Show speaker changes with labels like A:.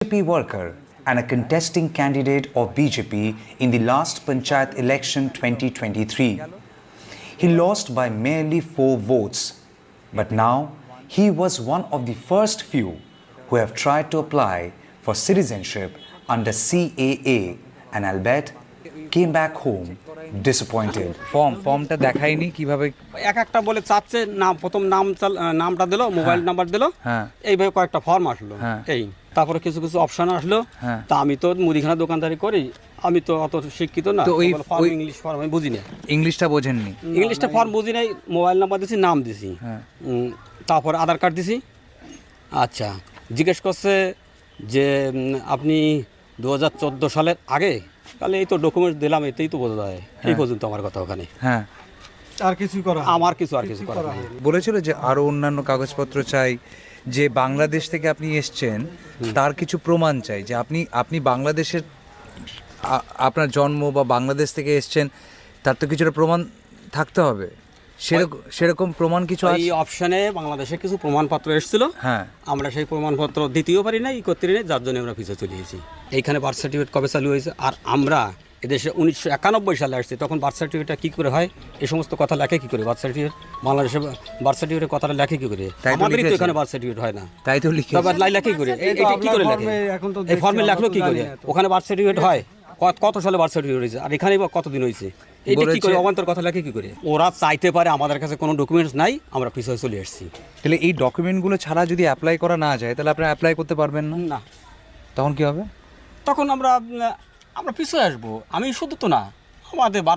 A: BJP worker and a contesting candidate of BJP in the last Panchayat election 2023. He lost by merely 4 votes, but now he was one of the first few who have tried to apply for citizenship under CAA and albeit came back home disappointed.
B: ফর্মটা দেখায়নি কিভাবে
C: এক একটা বলে চাচ্ছে নাম প্রথম নামটা দিলো মোবাইল নাম্বার দিলো এইভাবে কয়েকটা ফর্ম আসলো এই তারপরে কিছু কিছু অপশন আসলো তা আমি তো মুদিখানা দোকানদারি করি আমি তো অত শিক্ষিত না
B: তো ওই
C: ইংলিশ ফর্ম আমি বুঝি না
B: ইংলিশটা বোঝেননি
C: ইংলিশটা ফর্ম বুঝি নাই মোবাইল নাম্বার দিছি নাম দিছি তারপর আধার কার্ড দিছি আচ্ছা জিজ্ঞেস করছে যে আপনি 2014 সালের আগে তাহলে এই তো ডকুমেন্ট দিলাম এতেই তো বোঝা যায় এই পর্যন্ত আমার কথা ওখানে
B: হ্যাঁ
C: আর কিছু করা আমার কিছু আর কিছু করা নাই
B: বলেছিল যে আরো অন্যান্য কাগজপত্র চাই যে বাংলাদেশ থেকে আপনি এসেছেন তার কিছু প্রমাণ চাই যে আপনি বাংলাদেশের আপনার জন্ম বা বাংলাদেশ থেকে এসেছেন তার তো কিছুটা প্রমাণ থাকতে হবে সেরকম প্রমাণ কিছু আছে
C: এই অপশনে বাংলাদেশে কিছু প্রমাণপত্র এসেছিল
B: হ্যাঁ
C: আমরা সেই প্রমাণপত্র দিতেও পারি না করতে পারি না যার জন্য আমরা পিছিয়ে চলে গেছি এইখানে বার্থ সার্টিফিকেট কবে চালু হয়েছে আর আমরা এদেশে 1991 সালে আসছি তখন বার্থ সার্টিফিকেটটা কী করে হয় এই সমস্ত কথা লেখে কী করে বার্থ সার্টিফিকেট বাংলাদেশে বার্থ সার্টিফিকেটের কথাটা লেখে কী করে আমাদেরই তো এখানে বার্থ সার্টিফিকেট হয় না
B: তাই তো লিখে
C: লেখে কী করে এটা কী করে লেখে এই ফর্মে লেখলো কী করে ওখানে বার্থ সার্টিফিকেট হয় কত সালে বার্থ সার্টিফিকেট হয়েছে আর এখানেই বা কতদিন হয়েছে এইটা কী করে অবান্তর কথা লেখে কী করে ওরা চাইতে পারে আমাদের কাছে কোনো ডকুমেন্টস নাই আমরা পিছিয়ে চলে এসেছি
B: তাহলে এই ডকুমেন্টগুলো ছাড়া যদি অ্যাপ্লাই করা না যায় তাহলে আপনারা অ্যাপ্লাই করতে পারবেন না
C: না
B: তখন কি হবে
C: তখন আমরা পিছিয়ে আসবো আমি শুধু তো না আমাদের ভারত